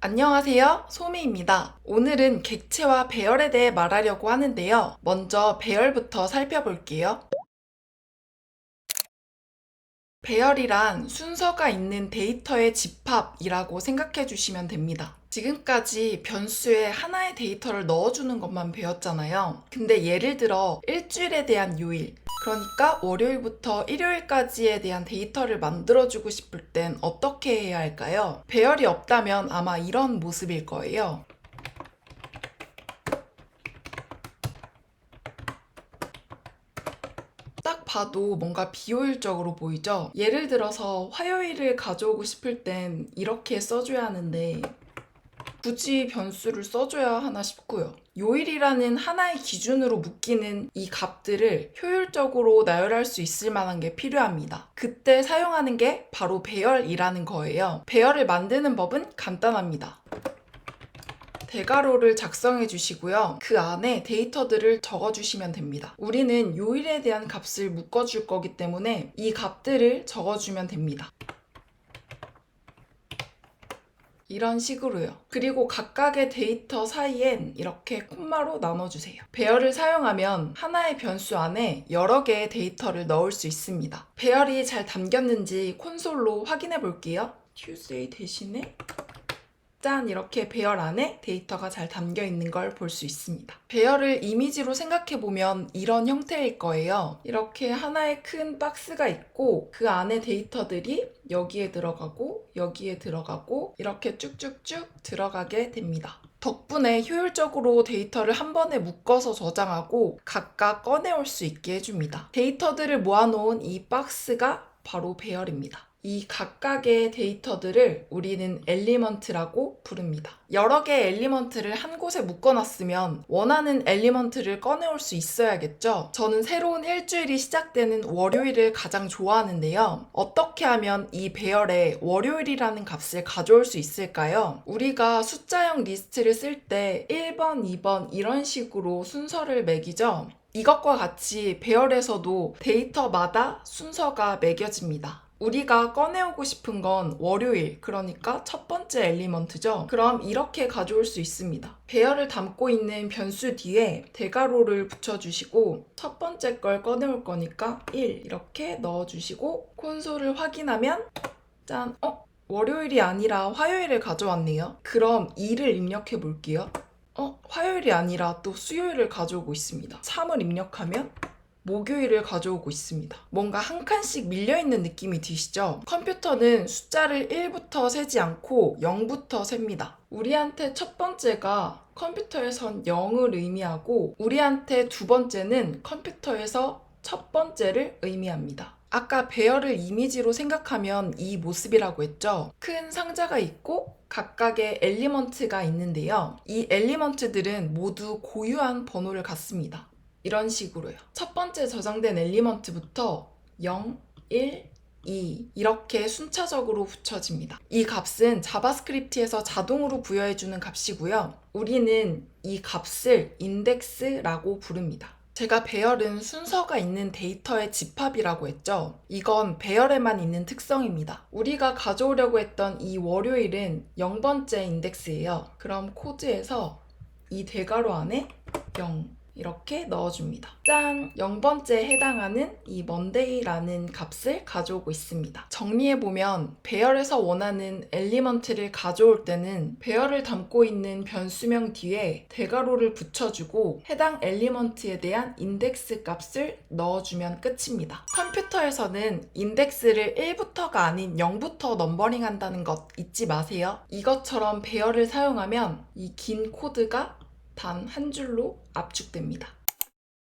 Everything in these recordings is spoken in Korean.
안녕하세요. 소미입니다. 오늘은 객체와 배열에 대해 말하려고 하는데요. 먼저 배열부터 살펴볼게요. 배열이란 순서가 있는 데이터의 집합이라고 생각해 주시면 됩니다. 지금까지 변수에 하나의 데이터를 넣어주는 것만 배웠잖아요. 근데 예를 들어 일주일에 대한 요일, 그러니까 월요일부터 일요일까지에 대한 데이터를 만들어주고 싶을 땐 어떻게 해야 할까요? 배열이 없다면 아마 이런 모습일 거예요. 딱 봐도 뭔가 비효율적으로 보이죠? 예를 들어서 화요일을 가져오고 싶을 땐 이렇게 써줘야 하는데 굳이 변수를 써줘야 하나 싶고요. 요일이라는 하나의 기준으로 묶이는 이 값들을 효율적으로 나열할 수 있을 만한 게 필요합니다. 그때 사용하는 게 바로 배열이라는 거예요. 배열을 만드는 법은 간단합니다. 대괄호를 작성해 주시고요. 그 안에 데이터들을 적어 주시면 됩니다. 우리는 요일에 대한 값을 묶어 줄 거기 때문에 이 값들을 적어 주면 됩니다. 이런 식으로요. 그리고 각각의 데이터 사이엔 이렇게 콤마로 나눠주세요. 배열을 사용하면 하나의 변수 안에 여러 개의 데이터를 넣을 수 있습니다. 배열이 잘 담겼는지 콘솔로 확인해 볼게요. Tuesday 대신에 짠! 이렇게 배열 안에 데이터가 잘 담겨 있는 걸 볼 수 있습니다. 배열을 이미지로 생각해보면 이런 형태일 거예요. 이렇게 하나의 큰 박스가 있고 그 안에 데이터들이 여기에 들어가고 여기에 들어가고 이렇게 쭉쭉쭉 들어가게 됩니다. 덕분에 효율적으로 데이터를 한 번에 묶어서 저장하고 각각 꺼내올 수 있게 해줍니다. 데이터들을 모아놓은 이 박스가 바로 배열입니다. 이 각각의 데이터들을 우리는 엘리먼트라고 부릅니다. 여러 개의 엘리먼트를 한 곳에 묶어놨으면 원하는 엘리먼트를 꺼내올 수 있어야겠죠? 저는 새로운 일주일이 시작되는 월요일을 가장 좋아하는데요. 어떻게 하면 이 배열에 월요일이라는 값을 가져올 수 있을까요? 우리가 숫자형 리스트를 쓸 때 1번, 2번 이런 식으로 순서를 매기죠? 이것과 같이 배열에서도 데이터마다 순서가 매겨집니다. 우리가 꺼내오고 싶은 건 월요일, 그러니까 첫 번째 엘리먼트죠. 그럼 이렇게 가져올 수 있습니다. 배열을 담고 있는 변수 뒤에 대괄호를 붙여주시고 첫 번째 걸 꺼내올 거니까 1 이렇게 넣어주시고 콘솔을 확인하면 짠! 월요일이 아니라 화요일을 가져왔네요. 그럼 2를 입력해 볼게요. 화요일이 아니라 또 수요일을 가져오고 있습니다. 3을 입력하면 목요일을 가져오고 있습니다. 뭔가 한 칸씩 밀려있는 느낌이 드시죠? 컴퓨터는 숫자를 1부터 세지 않고 0부터 셉니다. 우리한테 첫 번째가 컴퓨터에선 0을 의미하고 우리한테 두 번째는 컴퓨터에서 첫 번째를 의미합니다. 아까 배열을 이미지로 생각하면 이 모습이라고 했죠? 큰 상자가 있고 각각의 엘리먼트가 있는데요. 이 엘리먼트들은 모두 고유한 번호를 갖습니다. 이런 식으로요. 첫 번째 저장된 엘리먼트부터 0, 1, 2 이렇게 순차적으로 붙여집니다. 이 값은 자바스크립트에서 자동으로 부여해주는 값이고요. 우리는 이 값을 인덱스라고 부릅니다. 제가 배열은 순서가 있는 데이터의 집합이라고 했죠. 이건 배열에만 있는 특성입니다. 우리가 가져오려고 했던 이 월요일은 0번째 인덱스예요. 그럼 코드에서 이 대괄호 안에 0 이렇게 넣어줍니다. 짠! 0번째에 해당하는 이 monday라는 값을 가져오고 있습니다. 정리해보면 배열에서 원하는 엘리먼트를 가져올 때는 배열을 담고 있는 변수명 뒤에 대괄호를 붙여주고 해당 엘리먼트에 대한 인덱스 값을 넣어주면 끝입니다. 컴퓨터에서는 인덱스를 1부터가 아닌 0부터 넘버링 한다는 것 잊지 마세요. 이것처럼 배열을 사용하면 이 긴 코드가 단 한 줄로 압축됩니다.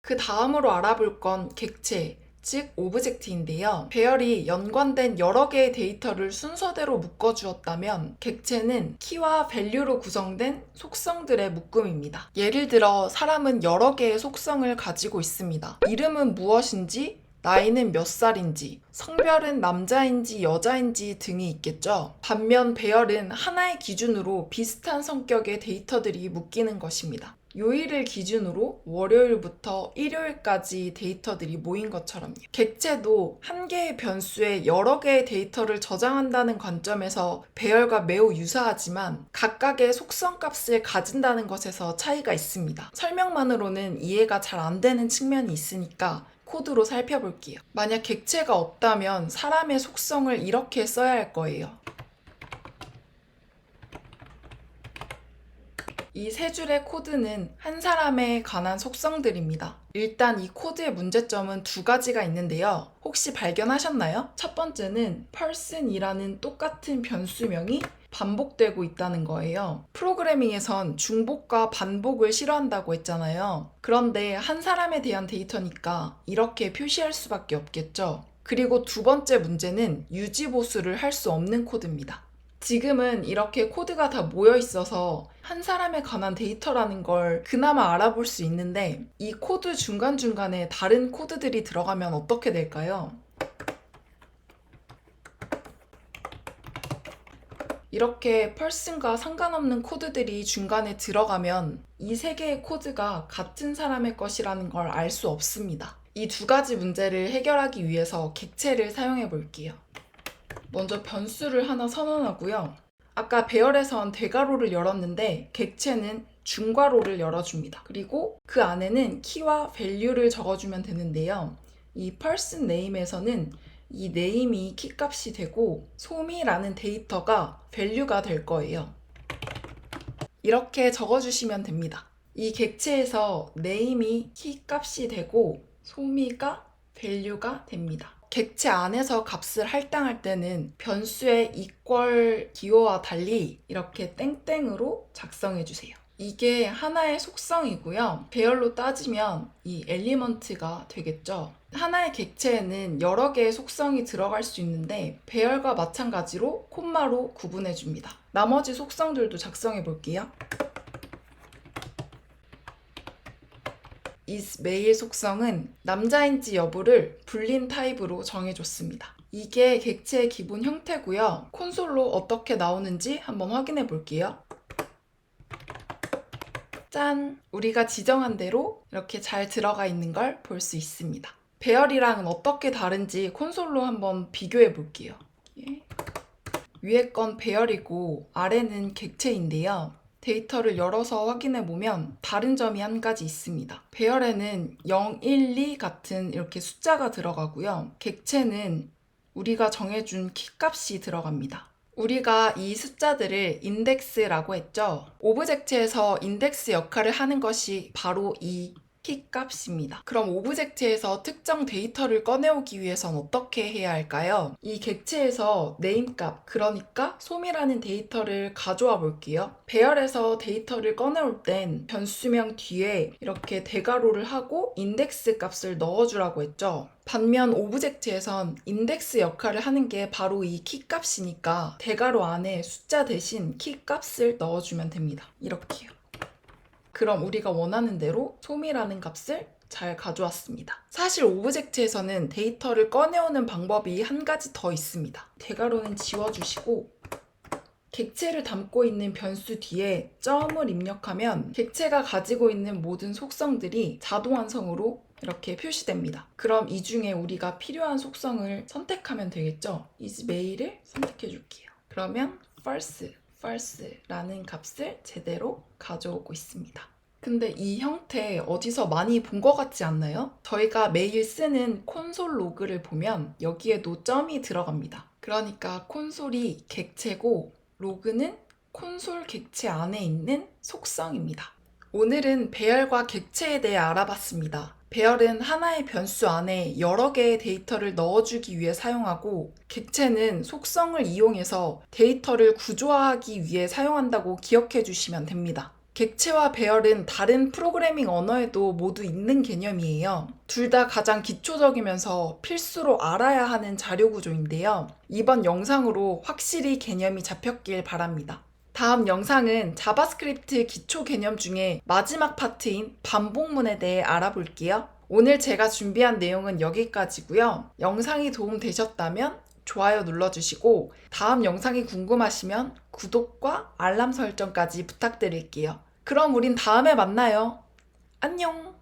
그 다음으로 알아볼 건 객체, 즉 오브젝트인데요. 배열이 연관된 여러 개의 데이터를 순서대로 묶어주었다면 객체는 키와 밸류로 구성된 속성들의 묶음입니다. 예를 들어 사람은 여러 개의 속성을 가지고 있습니다. 이름은 무엇인지, 나이는 몇 살인지, 성별은 남자인지 여자인지 등이 있겠죠. 반면 배열은 하나의 기준으로 비슷한 성격의 데이터들이 묶이는 것입니다. 요일을 기준으로 월요일부터 일요일까지 데이터들이 모인 것처럼요. 객체도 한 개의 변수에 여러 개의 데이터를 저장한다는 관점에서 배열과 매우 유사하지만 각각의 속성 값을 가진다는 것에서 차이가 있습니다. 설명만으로는 이해가 잘 안 되는 측면이 있으니까 코드로 살펴볼게요. 만약 객체가 없다면 사람의 속성을 이렇게 써야 할 거예요. 이 세 줄의 코드는 한 사람에 관한 속성들입니다. 일단 이 코드의 문제점은 두 가지가 있는데요. 혹시 발견하셨나요? 첫 번째는 person이라는 똑같은 변수명이 반복되고 있다는 거예요. 프로그래밍에선 중복과 반복을 싫어한다고 했잖아요. 그런데 한 사람에 대한 데이터니까 이렇게 표시할 수밖에 없겠죠. 그리고 두 번째 문제는 유지보수를 할 수 없는 코드입니다. 지금은 이렇게 코드가 다 모여 있어서 한 사람에 관한 데이터라는 걸 그나마 알아볼 수 있는데 이 코드 중간중간에 다른 코드들이 들어가면 어떻게 될까요? 이렇게 person과 상관없는 코드들이 중간에 들어가면 이 세 개의 코드가 같은 사람의 것이라는 걸 알 수 없습니다. 이 두 가지 문제를 해결하기 위해서 객체를 사용해 볼게요. 먼저 변수를 하나 선언하고요. 아까 배열에선 대괄호를 열었는데 객체는 중괄호를 열어줍니다. 그리고 그 안에는 키와 value를 적어주면 되는데요. 이 person name에서는 이 name이 키값이 되고 소미라는 데이터가 value가 될 거예요. 이렇게 적어주시면 됩니다. 이 객체에서 name이 키값이 되고 소미가 value가 됩니다. 객체 안에서 값을 할당할 때는 변수의 equal 기호와 달리 이렇게 땡땡으로 작성해 주세요. 이게 하나의 속성이고요. 배열로 따지면 이 엘리먼트가 되겠죠. 하나의 객체에는 여러 개의 속성이 들어갈 수 있는데 배열과 마찬가지로 콤마로 구분해 줍니다. 나머지 속성들도 작성해 볼게요. is male 속성은 남자인지 여부를 불린 타입으로 정해줬습니다. 이게 객체의 기본 형태고요. 콘솔로 어떻게 나오는지 한번 확인해 볼게요. 짠! 우리가 지정한 대로 이렇게 잘 들어가 있는 걸 볼 수 있습니다. 배열이랑은 어떻게 다른지 콘솔로 한번 비교해 볼게요. 위에 건 배열이고 아래는 객체인데요. 데이터를 열어서 확인해 보면 다른 점이 한 가지 있습니다. 배열에는 0, 1, 2 같은 이렇게 숫자가 들어가고요. 객체는 우리가 정해준 키값이 들어갑니다. 우리가 이 숫자들을 인덱스라고 했죠. 오브젝트에서 인덱스 역할을 하는 것이 바로 이 키값입니다. 그럼 오브젝트에서 특정 데이터를 꺼내오기 위해선 어떻게 해야 할까요? 이 객체에서 네임값, 그러니까 솜이라는 데이터를 가져와 볼게요. 배열에서 데이터를 꺼내올 땐 변수명 뒤에 이렇게 대괄호를 하고 인덱스 값을 넣어주라고 했죠. 반면 오브젝트에선 인덱스 역할을 하는 게 바로 이 키값이니까 대괄호 안에 숫자 대신 키값을 넣어주면 됩니다. 이렇게요. 그럼 우리가 원하는 대로 솜이라는 값을 잘 가져왔습니다. 사실 오브젝트에서는 데이터를 꺼내오는 방법이 한 가지 더 있습니다. 대괄호는 지워주시고 객체를 담고 있는 변수 뒤에 점을 입력하면 객체가 가지고 있는 모든 속성들이 자동 완성으로 이렇게 표시됩니다. 그럼 이 중에 우리가 필요한 속성을 선택하면 되겠죠? is male을 선택해 줄게요. 그러면 false라는 값을 제대로 가져오고 있습니다. 근데 이 형태 어디서 많이 본 것 같지 않나요? 저희가 매일 쓰는 콘솔 로그를 보면 여기에도 점이 들어갑니다. 그러니까 콘솔이 객체고 로그는 콘솔 객체 안에 있는 속성입니다. 오늘은 배열과 객체에 대해 알아봤습니다. 배열은 하나의 변수 안에 여러 개의 데이터를 넣어주기 위해 사용하고 객체는 속성을 이용해서 데이터를 구조화하기 위해 사용한다고 기억해 주시면 됩니다. 객체와 배열은 다른 프로그래밍 언어에도 모두 있는 개념이에요. 둘 다 가장 기초적이면서 필수로 알아야 하는 자료 구조인데요. 이번 영상으로 확실히 개념이 잡혔길 바랍니다. 다음 영상은 자바스크립트 기초 개념 중에 마지막 파트인 반복문에 대해 알아볼게요. 오늘 제가 준비한 내용은 여기까지고요. 영상이 도움되셨다면 좋아요 눌러주시고 다음 영상이 궁금하시면 구독과 알람 설정까지 부탁드릴게요. 그럼 우린 다음에 만나요. 안녕.